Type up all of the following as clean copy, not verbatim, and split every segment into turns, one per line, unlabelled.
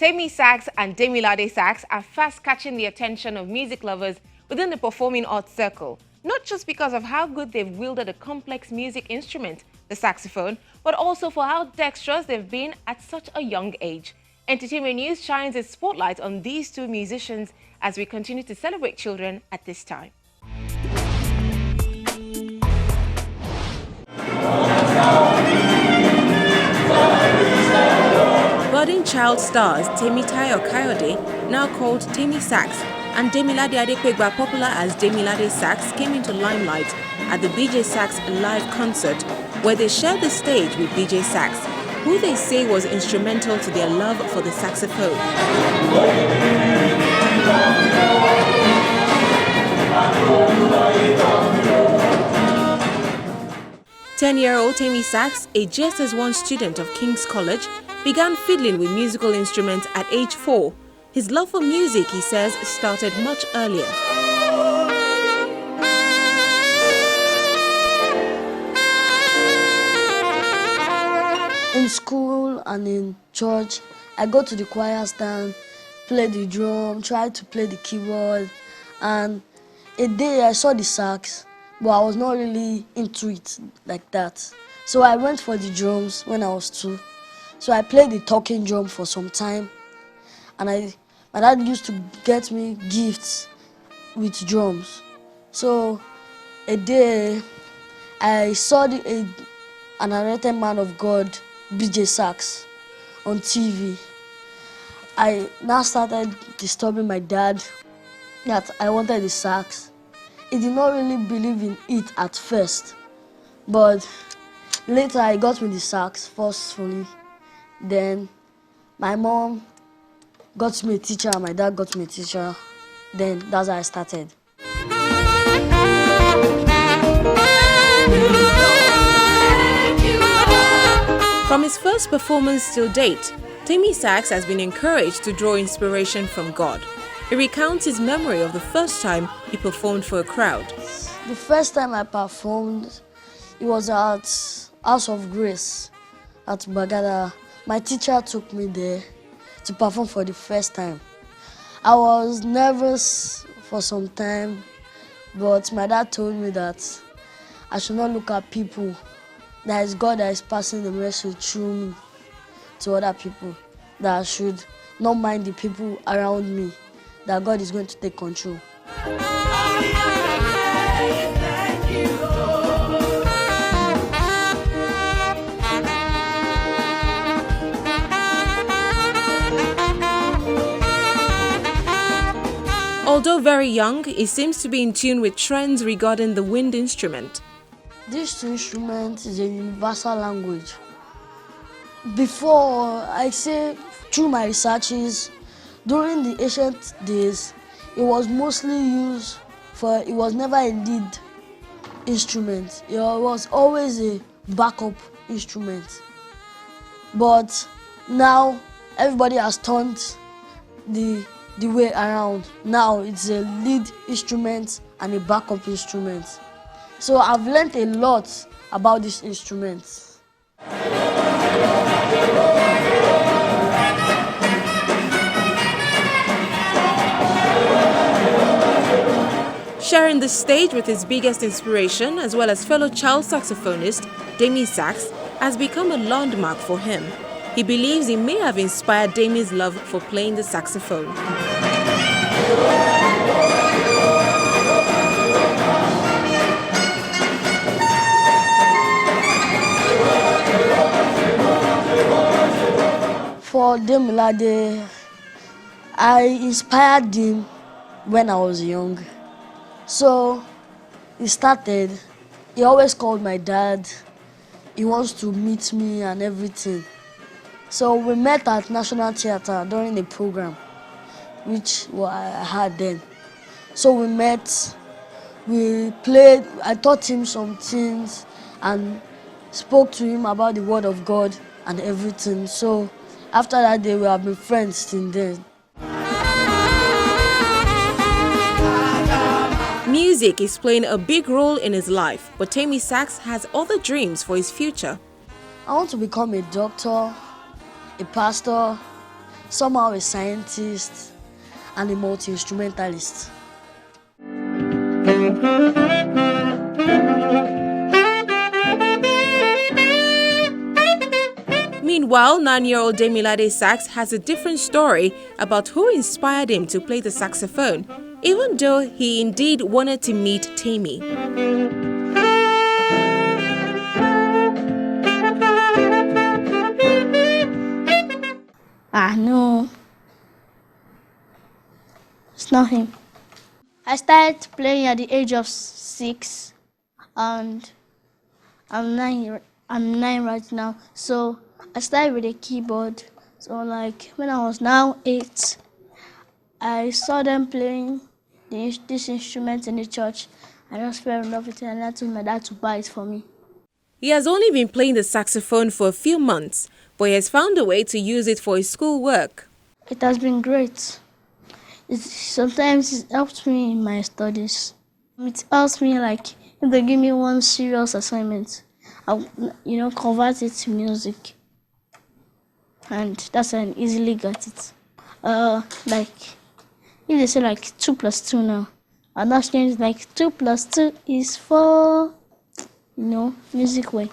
Temmy sax and Demilade sax are fast catching the attention of music lovers within the performing arts circle, not just because of how good they've wielded a complex music instrument, the saxophone, but also for how dexterous they've been at such a young age. Entertainment News shines its spotlight on these two musicians as we continue to celebrate children at this time. Budding child stars Temmy Kayode, now called Temmy Sax, and Demilade Adepegba, popular as Demilade Sax, came into limelight at the DJ Sax live concert, where they shared the stage with DJ Sax, who they say was instrumental to their love for the saxophone. 10-year-old Temmy Sax, a JSS1 student of King's College, began fiddling with musical instruments at age 4. His love for music, he says, started much earlier.
In school and in church, I go to the choir stand, play the drum, try to play the keyboard, and a day I saw the sax, but I was not really into it like that. So I went for the drums when I was 2. So I played the talking drum for some time, and my dad used to get me gifts with drums. So a day I saw an anointed man of God, DJ Sax, on TV. I now started disturbing my dad that I wanted the sax. He did not really believe in it at first, but later I got me the sax forcefully. Then my mom got me a teacher and my dad got me a teacher. Then that's how I started.
From his first performance till date, Temmy Sax has been encouraged to draw inspiration from God. He recounts his memory of the first time he performed for a crowd.
The first time I performed, it was at House of Grace at Bagada. My teacher took me there to perform for the first time. I was nervous for some time, but my dad told me that I should not look at people. That is God that is passing the message through me to other people. That I should not mind the people around me. That God is going to take control.
Although very young, he seems to be in tune with trends regarding the wind instrument.
This instrument is a universal language. Before, I say through my researches, during the ancient days, it was mostly used for, it was never a lead instrument. It was always a backup instrument. But now, everybody has turned the way around. Now it's a lead instrument and a backup instrument. So I've learned a lot about this instrument.
Sharing the stage with his biggest inspiration, as well as fellow child saxophonist Temmy Sax, has become a landmark for him. He believes he may have inspired Demi's love for playing the saxophone.
For Demilade, I inspired him when I was young. So he started, he always called my dad. He wants to meet me and everything. So we met at National Theatre during the program, which I had then. So we met, we played, I taught him some things and spoke to him about the Word of God and everything. So after that day, we have been friends since then.
Music is playing a big role in his life, but Temmy Sax has other dreams for his future.
I want to become a doctor, a pastor, somehow a scientist, and a multi-instrumentalist.
Meanwhile, 9-year-old Demilade Sax has a different story about who inspired him to play the saxophone, even though he indeed wanted to meet Temmy.
No, it's not him. I started playing at the age of 6, and I'm 9. I'm 9 right now. So I started with a keyboard. So like when I was now 8, I saw them playing this instrument in the church. I just fell in love with it, and I told my dad to buy it for me.
He has only been playing the saxophone for a few months, but he has found a way to use it for his schoolwork.
It has been great. Sometimes it helps me in my studies. It helps me, like if they give me one serious assignment, I'll convert it to music, and that's how I easily got it. Like if they say like 2 plus 2 now, and that's changed like 2 plus 2 is 4. Music way.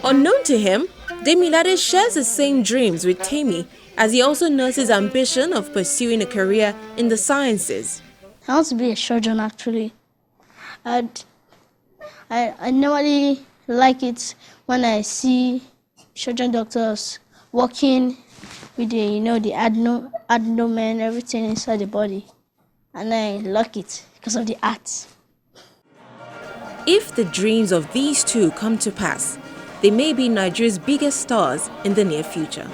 Unknown to him, Demilade shares the same dreams with Temmy, as he also knows his ambition of pursuing a career in the sciences.
I want to be a surgeon actually. And I normally like it when I see surgeon doctors working with the abdomen, everything inside the body. And I like it because of the art.
If the dreams of these two come to pass, they may be Nigeria's biggest stars in the near future.